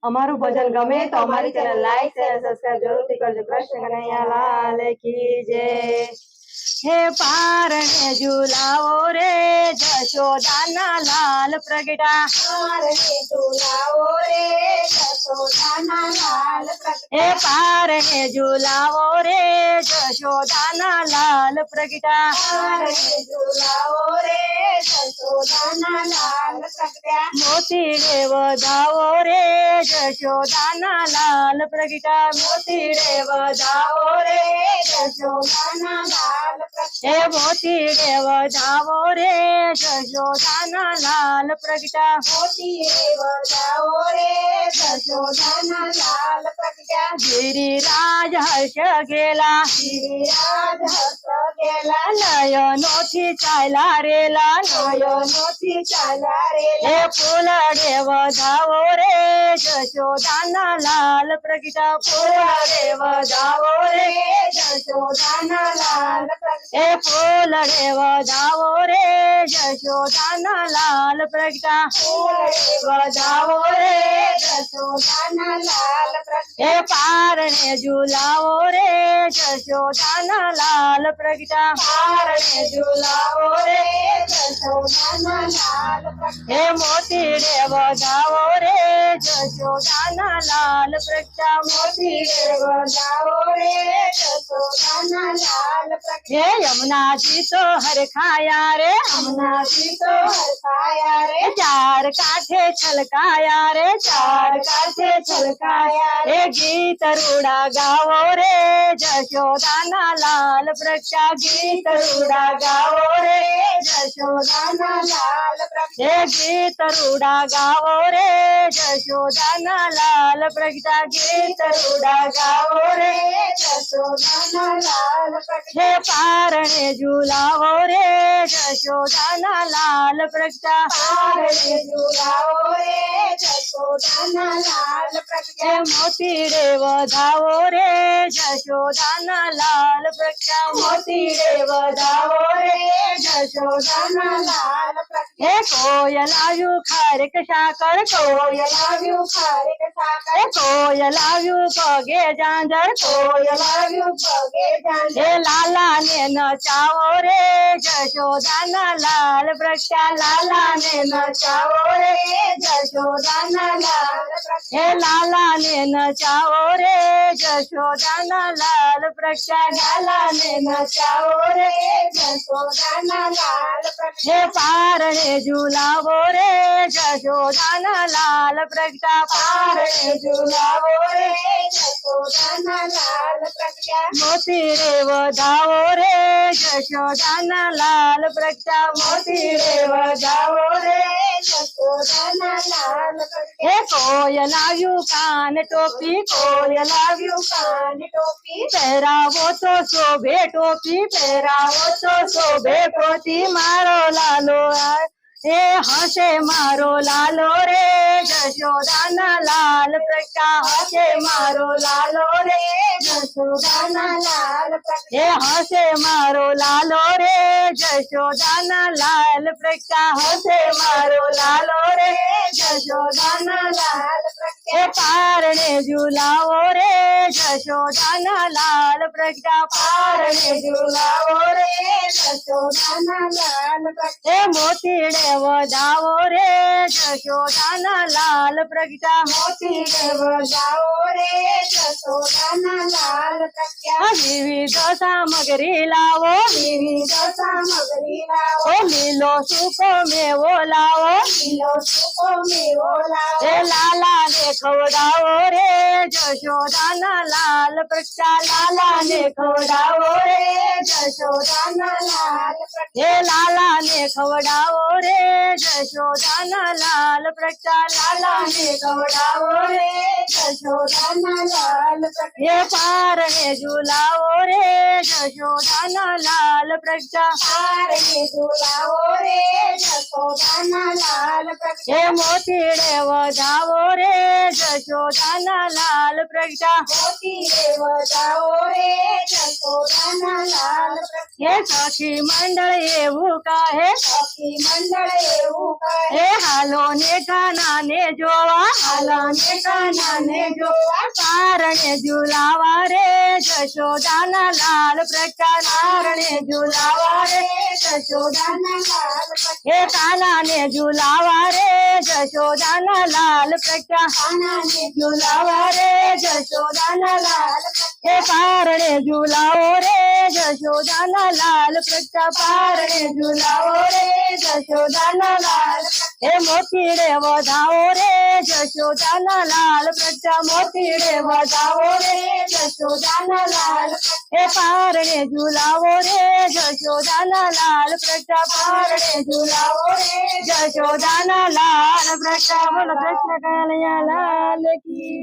અમારું ભજન ગમે તો અમારી ચેનલ લાઈક શેર સબસ્ક્રાઇબ જરૂરથી કરજો। કૃષ્ણ કનૈયા લાલ કી જય। હે પારણે ઝુલાવો રે જશોદાના લાલ પ્રગટા, પારણે ઝુલાવો રે જશોદાના લાલ પ્રગટા, હે પારણે ઝુલાવો રે જશોદાના લાલ પ્રગટા, પારણે ઝુલાવો રે જશોદાના લાલ પ્રગટા, મોતી રે વધાવો રે જશોદાના લાલ પ્રગટા, મોતી રે વધાવો રે જશોદાના લાલ પ્રગટા, હે મોતી રે વધાવો રે જશોદાના લાલ પ્રગટા, મોતી રે વધાવો રે જશોદાના લાલ પ્રગટા, ગિરિરાજ હર્ષ ગેલા, ગિરિરાજ હર્ષ ગેલા, નયનોથી ચાલ્યા રેલા, નયનોથી ચાલ્યા રેલા, હે ફૂલ રે વધાવો રે જશોદાના લાલ પ્રગટા, ફૂલ રે વધાવો રે જશોદાના લાલ પ્રગટા, હે ફૂલ રે વધાવો રે જશોદાના લાલ પ્રગટા, ફૂલ રે વધાવો રે જશોદાના લાલ પ્રગટા, હે પારણે ઝુલાવો રે જશોદાના લાલ પ્રગટા, પારણે ઝુલાવો રે જશોદાના લાલ પ્રગટા, હે મોતી રે વધાવો રે જશોદાના લાલ પ્રગટા, મોતી રે વધાવો રે જશોદાના લાલ પ્રગટા, હે યમુનાજી તો હરખાયા રે, હમણાંથી તો હરખાયા રે, ચાર કાંઠે છલકાયા રે, ચાર કાંઠે છલકાયા રે, હે ગીત રૂડા ગાવો રે જશોદાના લાલ પ્રગટા, ગીત રૂડા ગાવો રે જશોદાના લાલ પ્રગટા, હે ગીત રૂડા ગાવો રે જશોદાના લાલ પ્રગટા, ગીત રૂડા ગાવો રે જશોદાના લાલ પ્રગટા, હે પારણે ઝુલાવો રે જશોદાના લાલ પ્રગટા, પારણે ઝુલાવો રે જશોદાના લાલ પ્રગટા, હે મોતી રે વધાવો રે જશોદાના લાલ પ્રગટા, મોતી રે વધાવો રે જશોદાના લાલ પ્રગટા, હે કોયલ આવ્યું ખારેક સાકર, કોયલ આવ્યું ખારેક સાકર, હે કોયલ આવ્યું પગે ઝાંઝર, કોયલ આવ્યું પગે ઝાંઝર, હે લાલા ને નચાવો રે જશોદાના લાલ પ્રગટા, લાલા ને નચાવો રે જશોદાના લાલ પ્રગટા, હે લાલા ને નચાવો રે જશોદાના લાલ પ્રગટા, લાલા ને નચાવો રે જશોદાના લાલ પ્રગટા, હે પારણે ઝુલાવો રે જશોદાના લાલ પ્રગટા, પારણે ઝુલાવો રે જશોદાના લાલ પ્રગટા, મોતી રે વધાવો રે જશોદાના લાલ પ્રગટા, મોતી રે વધાવો રે જશોદાના લાલ પ્રગટા, હે કોયલ આવ્યું કાન ટોપી, કોયલ આવ્યું કાન ટોપી, પહેરાવો તો શોભે ટોપી, પહેરાવો તો શોભે પોતી મારો લાલો હે હસે મારો લાલો રે જશોદાના લાલ પ્રગટા, હસે મારો લાલો રે જશોદાના લાલ પ્રગટા, હે હસે મારો લાલો રે જશોદાના લાલ પ્રગટા, હસે મારો લાલો રે જશોદાના લાલ પ્રગટા, હે પારણે ઝુલાવો રે જશોદાના લાલ પ્રગટા, પારણે ઝુલાવો રે જશોદાના લાલ પ્રગટા, હે મોતી રે વધાવો રે જશોદાના લાલ પ્રગટા, મોતી રે વધાવો રે જશોદાના લાલ પ્રગટા, વિવિધ સામગ્રી લાવો, વિવિધ સામગ્રી લાવો, હે લીલો સૂકો મેવો લાવો, લીલો સૂકો મેવો લાવો, હે લાલા ને ખવડાવો રે જશોદાના લાલ પ્રગટા, લાલા ને ખવડાવો રે જશોદાના લાલ પ્રગટા, હે લાલા ને ખવડાવો રે જશોદાના લાલ પ્રગટા, લાલા ને ખવડાવો રે જશોદાના લાલ પ્રગટા, હે પારણે ઝુલાવો રે જશોદાના લાલ પ્રગટા, પારણે ઝુલાવો રે જશોદાના લાલ પ્રગટા, હે મોતી રે વધાવો રે જશોદાના જશોદાના લાલ પ્રગટા મોતી રે વધાવો રે જશોદાના લાલ હે સખી મંડળ એવું કહે સખી મંડળ એવું કહે હે હાલો ને કાનાને જોવા હાલો ને કાનાને જોવા કારણે ઝુલાવા રે જશોદાના લાલ પ્રગટા કારણે ઝુલાવા રે જશોદાના લાલ હે કાનાને ઝુલાવા રે જશોદાના લાલ પ્રગટા કાનાને ઝુલાવા રે જશોદાના લાલ હે પારણે ઝુલાવો રે જશોદાના લાલ પ્રગટા પારણે ઝુલાવો રે જશોદાના લાલ હે મોતીડે વધાવો રે જશોદાના લાલ પ્રગટા મોતીડે વધાવો રે જશોદાના લાલ હે પારણે ઝુલાવો રે જશોદાના લાલ પ્રગટા પારણે ઝુલાવો રે જશોદાના લાલ પ્રગટા બોલો કૃષ્ણ કનૈયા લાલ કી